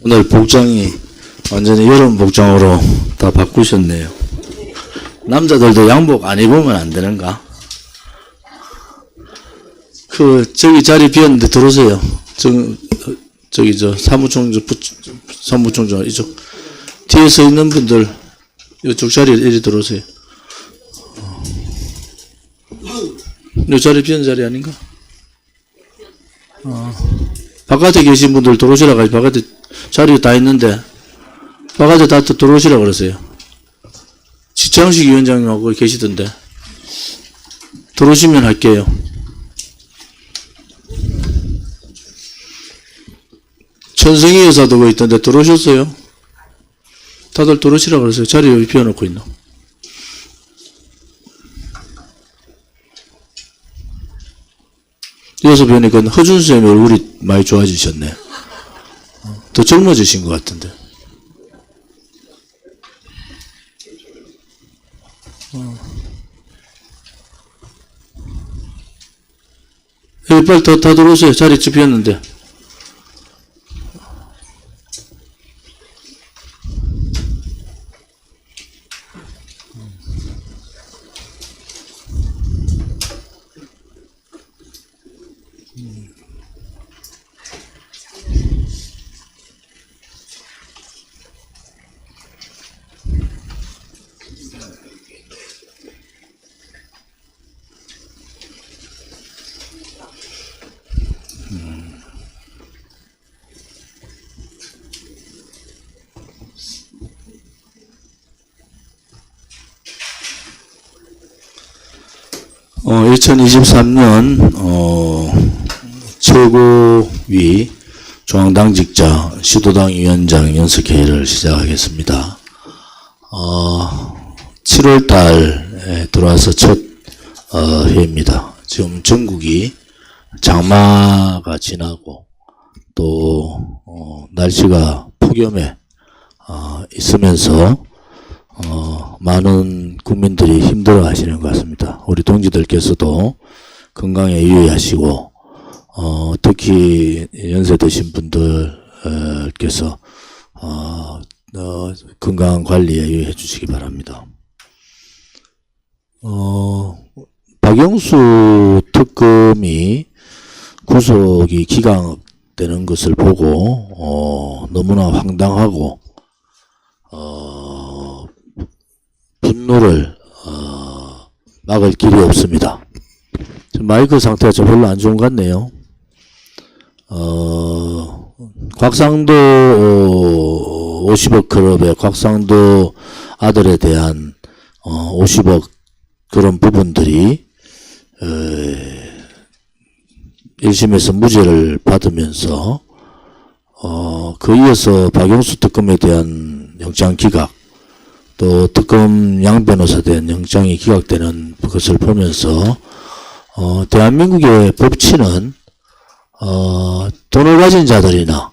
오늘 복장이 완전히 여름 복장으로 다 바꾸셨네요. 남자들도 양복 안 입으면 안 되는가? 저기 자리 비었는데 들어오세요. 저기 사무총장, 이쪽. 뒤에 서 있는 분들, 이쪽 자리에 이리 들어오세요. 이 자리 비었는 자리 아닌가? 바깥에 계신 분들 들어오시라고 하지. 바깥에 자리 다 있는데, 바깥에 다 들어오시라고 그러세요. 지창식 위원장님하고 계시던데. 들어오시면 할게요. 천성희 여사도 거 있던데 들어오셨어요? 다들 들어오시라고 그러세요. 자리 여기 비워놓고 있노. 여기서 보니까 허준 쌤 얼굴이 많이 좋아지셨네. 더 젊어지신 것 같은데. 여기 빨리 다 들어오세요. 자리 비었는데. 어, 2023년 최고위 중앙당직자 시도당 위원장 연석회의를 시작하겠습니다. 7월 달에 들어와서 첫 회의입니다. 지금 전국이 장마가 지나고 또 날씨가 폭염에 있으면서 많은 국민들이 힘들어 하시는 것 같습니다. 우리 동지들께서도 건강에 유의하시고, 특히 연세 드신 분들께서, 건강 관리에 유의해 주시기 바랍니다. 박영수 특검이 구속이 기각되는 것을 보고, 너무나 황당하고, 분노를 막을 길이 없습니다. 마이크 상태가 좀 별로 안 좋은 것 같네요. 곽상도 50억 클럽의 곽상도 아들에 대한 50억 그런 부분들이 1심에서 무죄를 받으면서 그 이어서 박영수 특검에 대한 영장 기각, 또 특검 양 변호사에 대한 영장이 기각되는 것을 보면서 대한민국의 법치는 돈을 가진 자들이나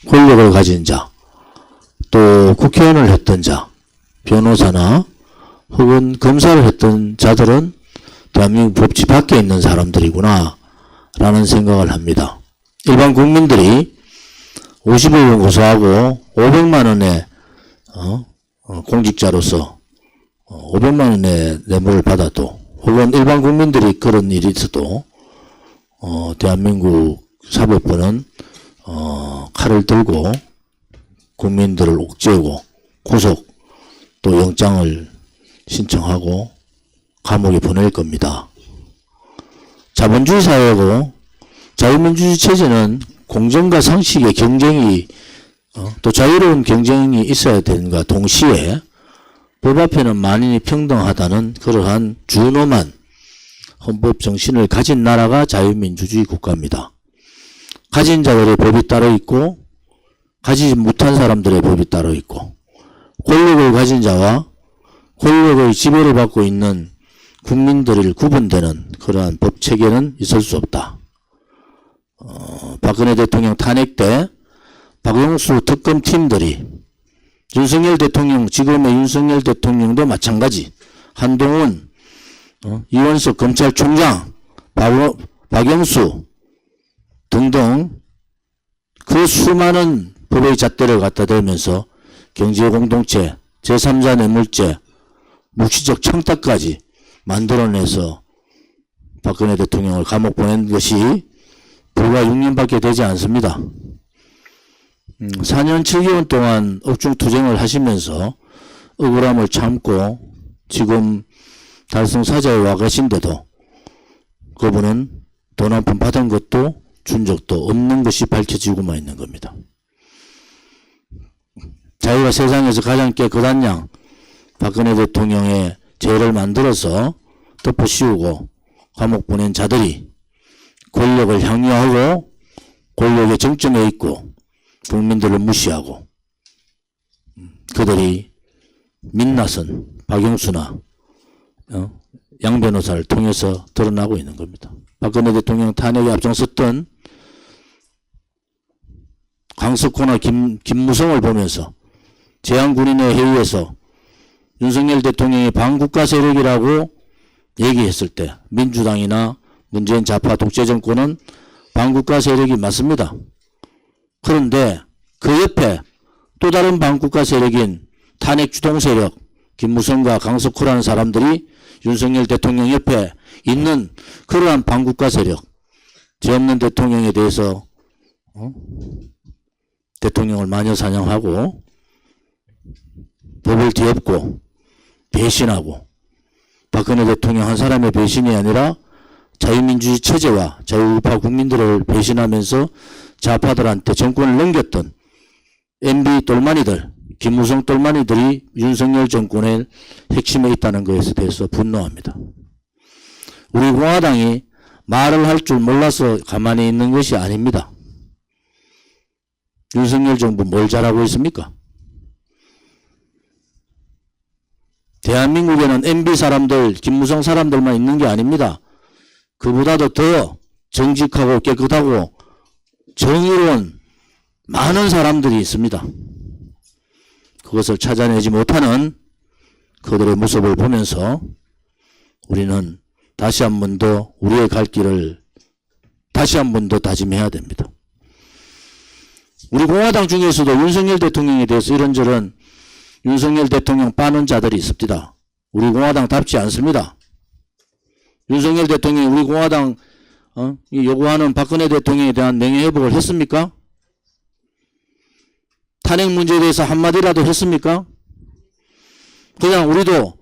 권력을 가진 자, 또 국회의원을 했던 자, 변호사나 혹은 검사를 했던 자들은 대한민국 법치 밖에 있는 사람들이구나 라는 생각을 합니다. 일반 국민들이 50억을 고소하고 500만 원의 공직자로서 500만 원의 뇌물을 받아도, 혹은 일반 국민들이 그런 일이 있어도 대한민국 사법부는 칼을 들고 국민들을 옥죄고 구속 또 영장을 신청하고 감옥에 보낼 겁니다. 자본주의 사회고 자유민주주의 체제는 공정과 상식의 경쟁이 또 자유로운 경쟁이 있어야 되는가 동시에 법 앞에는 만인이 평등하다는 그러한 준엄한 헌법 정신을 가진 나라가 자유민주주의 국가입니다. 가진 자들의 법이 따로 있고 가지지 못한 사람들의 법이 따로 있고, 권력을 가진 자와 권력의 지배를 받고 있는 국민들을 구분되는 그러한 법 체계는 있을 수 없다. 박근혜 대통령 탄핵 때 박영수 특검팀들이, 윤석열 대통령, 지금의 윤석열 대통령도 마찬가지, 한동훈, 이원석 검찰총장, 박영수 등등 그 수많은 법의 잣대를 갖다 대면서 경제공동체, 제3자 뇌물죄, 묵시적 청탁까지 만들어내서 박근혜 대통령을 감옥 보낸 것이 불과 6년밖에 되지 않습니다. 4년 7개월 동안 억중투쟁을 하시면서 억울함을 참고 지금 달성사자에 와 계신데도 그분은 돈 한 푼 받은 것도 준 적도 없는 것이 밝혀지고만 있는 겁니다. 자기가 세상에서 가장 깨끗한 양 박근혜 대통령의 죄를 만들어서 덮어씌우고 감옥 보낸 자들이 권력을 향유하고 권력의 정점에 있고 국민들을 무시하고 그들이 민낯은 박영수나 양 변호사를 통해서 드러나고 있는 겁니다. 박근혜 대통령 탄핵에 앞장섰던 강석호나 김무성을 보면서 제한군인회 회의에서 윤석열 대통령이 반국가 세력이라고 얘기했을 때 민주당이나 문재인 좌파 독재 정권은 반국가 세력이 맞습니다. 그런데 그 옆에 또 다른 반국가 세력인 탄핵 주동 세력 김무성과 강석호라는 사람들이 윤석열 대통령 옆에 있는 그러한 반국가 세력, 죄 없는 대통령에 대해서 대통령을 마녀 사냥하고 법을 뒤엎고 배신하고 박근혜 대통령 한 사람의 배신이 아니라 자유민주주의 체제와 자유우파 국민들을 배신하면서 좌파들한테 정권을 넘겼던 MB 똘마니들, 김무성 똘마니들이 윤석열 정권의 핵심에 있다는 것에 대해서 분노합니다. 우리 공화당이 말을 할 줄 몰라서 가만히 있는 것이 아닙니다. 윤석열 정부 뭘 잘하고 있습니까? 대한민국에는 MB 사람들, 김무성 사람들만 있는 게 아닙니다. 그보다도 더 정직하고 깨끗하고 정의로운 많은 사람들이 있습니다. 그것을 찾아내지 못하는 그들의 모습을 보면서 우리는 다시 한 번 더 우리의 갈 길을 다시 한 번 더 다짐해야 됩니다. 우리 공화당 중에서도 윤석열 대통령에 대해서 이런저런 윤석열 대통령 빠는 자들이 있습니다. 우리 공화당답지 않습니다. 윤석열 대통령이 우리 공화당 요구하는 박근혜 대통령에 대한 명예회복을 했습니까? 탄핵 문제에 대해서 한마디라도 했습니까? 그냥 우리도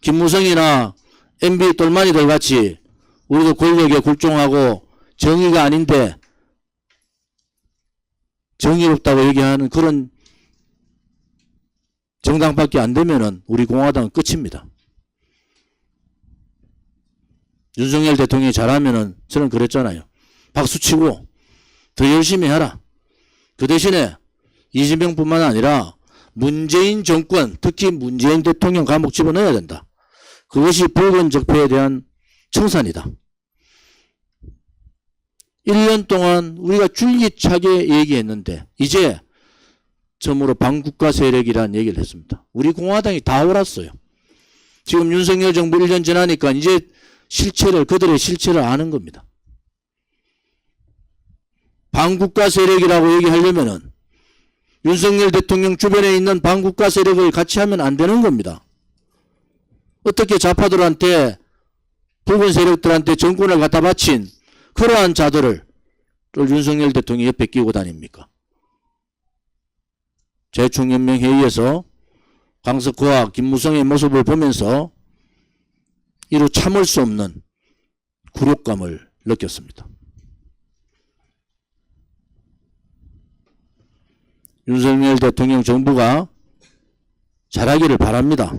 김무성이나 MB 똘마니들 같이 우리도 권력에 굴종하고 정의가 아닌데 정의롭다고 얘기하는 그런 정당밖에 안 되면은 우리 공화당은 끝입니다. 윤석열 대통령이 잘하면은 저는 그랬잖아요. 박수치고 더 열심히 하라. 그 대신에 이재명뿐만 아니라 문재인 정권, 특히 문재인 대통령 감옥 집어넣어야 된다. 그것이 붉은 적폐에 대한 청산이다. 1년 동안 우리가 줄기차게 얘기했는데 이제 처음으로 반국가 세력이라는 얘기를 했습니다. 우리 공화당이 다 옳았어요. 지금 윤석열 정부 1년 지나니까 이제 그들의 실체를 아는 겁니다. 반국가 세력이라고 얘기하려면은 윤석열 대통령 주변에 있는 반국가 세력을 같이 하면 안 되는 겁니다. 어떻게 좌파들한테 붉은 세력들한테 정권을 갖다 바친 그러한 자들을 윤석열 대통령이 옆에 끼고 다닙니까? 재총연맹회의에서 강석호와 김무성의 모습을 보면서 이루 참을 수 없는 굴욕감을 느꼈습니다. 윤석열 대통령 정부가 잘하기를 바랍니다.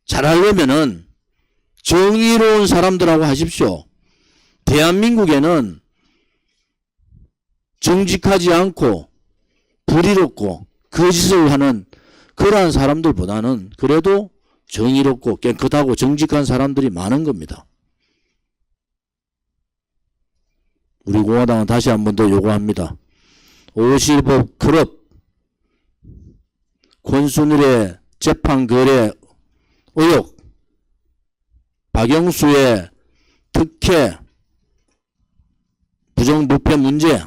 잘하려면은 정의로운 사람들하고 하십시오. 대한민국에는 정직하지 않고 불의롭고 거짓을 하는 그러한 사람들보다는 그래도 정의롭고 깨끗하고 정직한 사람들이 많은 겁니다. 우리 공화당은 다시 한 번 더 요구합니다. 50억 클럽 권순일의 재판 거래 의혹, 박영수의 특혜, 부정부패 문제,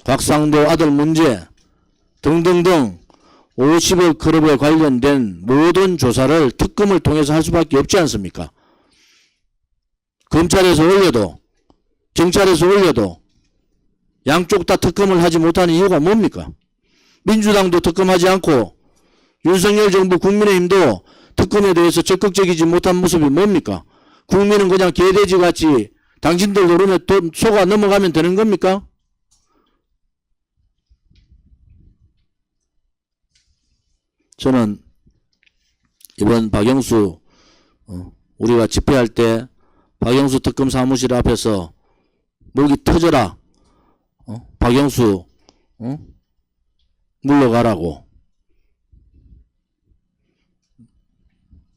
곽상도 아들 문제 등등등 50억 클럽에 관련된 모든 조사를 특검을 통해서 할 수밖에 없지 않습니까? 검찰에서 올려도 경찰에서 올려도 양쪽 다 특검을 하지 못하는 이유가 뭡니까? 민주당도 특검하지 않고 윤석열 정부 국민의힘도 특검에 대해서 적극적이지 못한 모습이 뭡니까? 국민은 그냥 개돼지같이 당신들 노름에 속아 넘어가면 되는 겁니까? 저는 이번 박영수 우리가 집회할 때 박영수 특검 사무실 앞에서 목이 터져라 박영수 물러가라고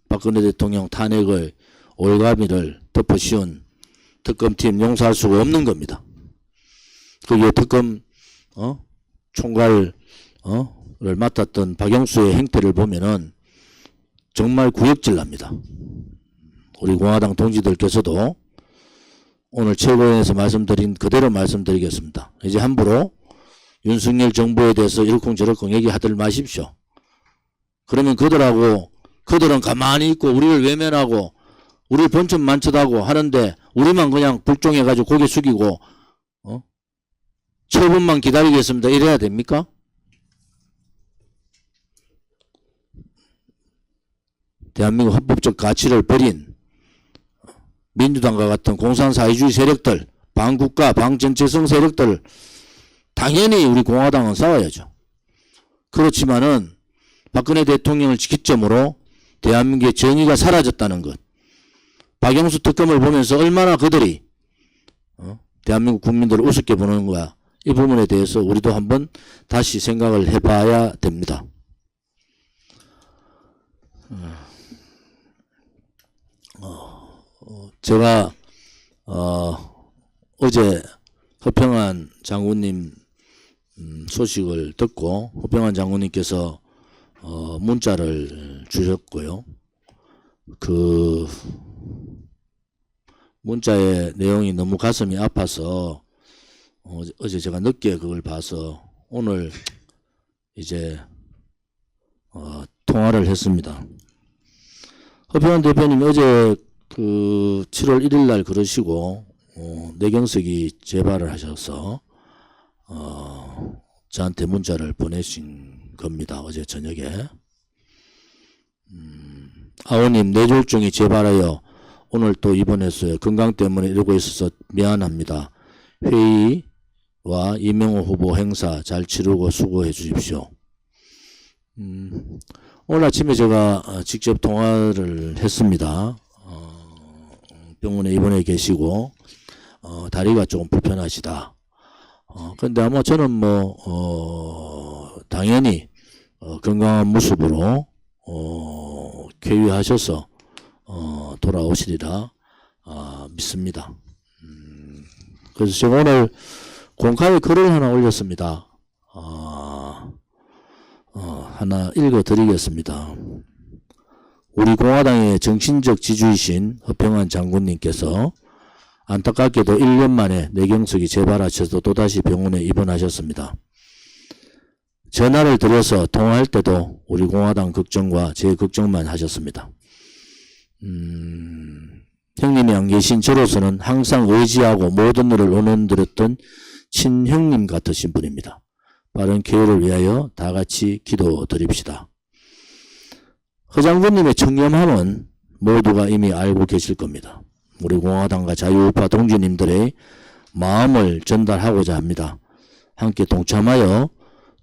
박근혜 대통령 탄핵의 올가미를 덮어씌운 특검팀 용서할 수가 없는 겁니다. 그게 특검 총괄을 맡았던 박영수의 행태를 보면은 정말 구역질 납니다. 우리 공화당 동지들께서도 오늘 최고위원회에서 말씀드린 그대로 말씀드리겠습니다. 이제 함부로 윤석열 정부에 대해서 이러쿵저러쿵 얘기하들 마십시오. 그러면 그들은 가만히 있고 우리를 외면하고 우리를 본천만천하고 하는데 우리만 그냥 불종해가지고 고개 숙이고 처분만 기다리겠습니다. 이래야 됩니까? 대한민국 헌법적 가치를 버린 민주당과 같은 공산사회주의 세력들, 반국가, 반전체성 세력들 당연히 우리 공화당은 싸워야죠. 그렇지만은 박근혜 대통령을 기점으로 대한민국의 정의가 사라졌다는 것. 박영수 특검을 보면서 얼마나 그들이 대한민국 국민들을 우습게 보는 거야. 이 부분에 대해서 우리도 한번 다시 생각을 해봐야 됩니다. 제가 어제 허평한 장군님 소식을 듣고 허평한 장군님께서 문자를 주셨고요. 그 문자의 내용이 너무 가슴이 아파서 어제 제가 늦게 그걸 봐서 오늘 이제 통화를 했습니다. 허평한 대표님 어제 그 7월 1일 날 그러시고 내경석이 재발을 하셔서 저한테 문자를 보내신 겁니다. 어제 저녁에. 아우님 뇌졸중이 재발하여 오늘 또 입원했어요. 건강 때문에 이러고 있어서 미안합니다. 회의와 이명호 후보 행사 잘 치르고 수고해 주십시오. 오늘 아침에 제가 직접 통화를 했습니다. 병원에 입원해 계시고 다리가 조금 불편하시다. 근데 아마 저는 당연히 건강한 모습으로 쾌유하셔서 돌아오시리라 믿습니다. 그래서 제가 오늘 공카에 글을 하나 올렸습니다. 하나 읽어드리겠습니다. 우리 공화당의 정신적 지주이신 허평한 장군님께서 안타깝게도 1년 만에 뇌경색이 재발하셔서 또다시 병원에 입원하셨습니다. 전화를 드려서 통화할 때도 우리 공화당 걱정과 제 걱정만 하셨습니다. 형님이 안 계신 저로서는 항상 의지하고 모든 일을 원원드렸던 친형님 같으신 분입니다. 빠른 쾌유를 위하여 다 같이 기도드립시다. 허 장군님의 청렴함은 모두가 이미 알고 계실 겁니다. 우리 공화당과 자유우파 동지님들의 마음을 전달하고자 합니다. 함께 동참하여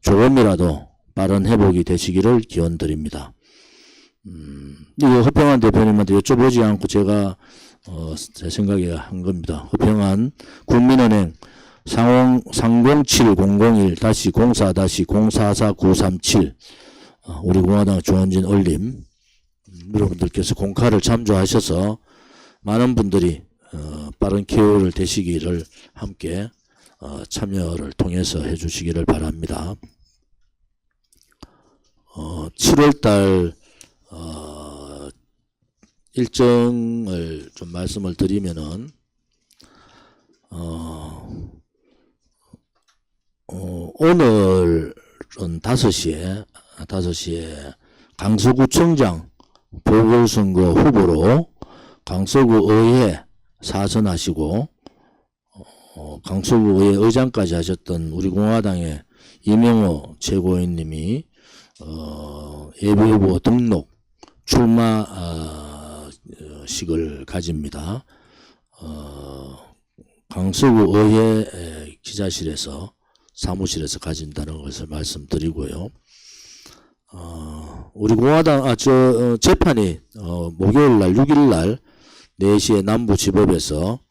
조금이라도 빠른 회복이 되시기를 기원드립니다. 이거 허평한 대표님한테 여쭤보지 않고 제가 제 생각에 한 겁니다. 허평한 국민은행 상공 007-001-04-044937 우리 공화당 조원진 올림 여러분들께서 공카를 참조하셔서 많은 분들이 빠른 쾌유를 되시기를 함께 참여를 통해서 해주시기를 바랍니다. 7월달 일정을 좀 말씀을 드리면은 오늘은 5시에 강서구청장 보궐선거 후보로 강서구 의회 사선하시고 강서구 의회 의장까지 하셨던 우리 공화당의 이명호 최고위원님이 예비후보 등록 출마식을 가집니다. 강서구 의회 기자실에서 사무실에서 가진다는 것을 말씀드리고요. 우리 공화당 재판이 목요일날 6일날 4시에 남부지법에서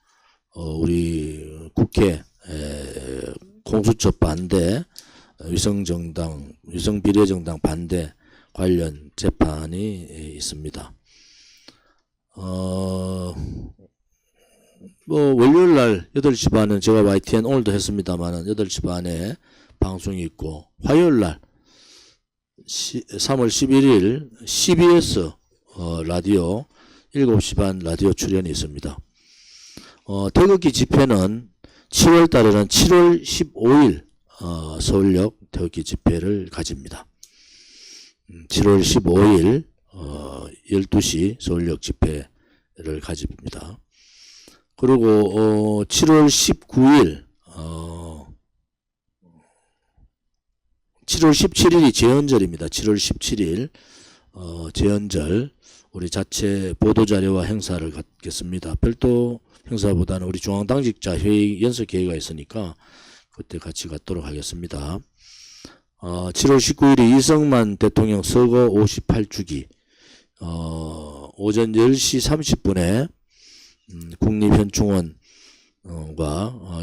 우리 국회 공수처 반대 위성비례정당 반대 관련 재판이 있습니다. 월요일날 8시 반은 제가 YTN 오늘도 했습니다만은 8시 반에 방송이 있고, 화요일날 3월 11일 CBS 라디오 7시 반 라디오 출연이 있습니다. 태극기 집회는 7월 달에는 7월 15일 서울역 태극기 집회를 가집니다. 7월 15일 12시 서울역 집회를 가집니다. 그리고 7월 19일 7월 17일이 제헌절입니다. 7월 17일 제헌절 우리 자체 보도자료와 행사를 갖겠습니다. 별도 행사보다는 우리 중앙당직자 회의 연석회의가 있으니까 그때 같이 갖도록 하겠습니다. 7월 19일이 이승만 대통령 서거 58주기 오전 10시 30분에 국립현충원과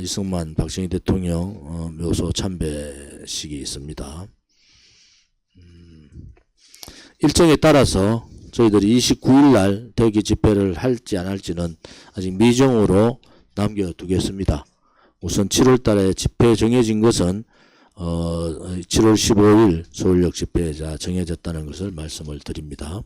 이승만 박정희 대통령 묘소 참배식이 있습니다. 일정에 따라서 저희들이 29일 날 태극기 집회를 할지 안 할지는 아직 미정으로 남겨두겠습니다. 우선 7월 달에 집회 정해진 것은 7월 15일 서울역 집회자 정해졌다는 것을 말씀을 드립니다.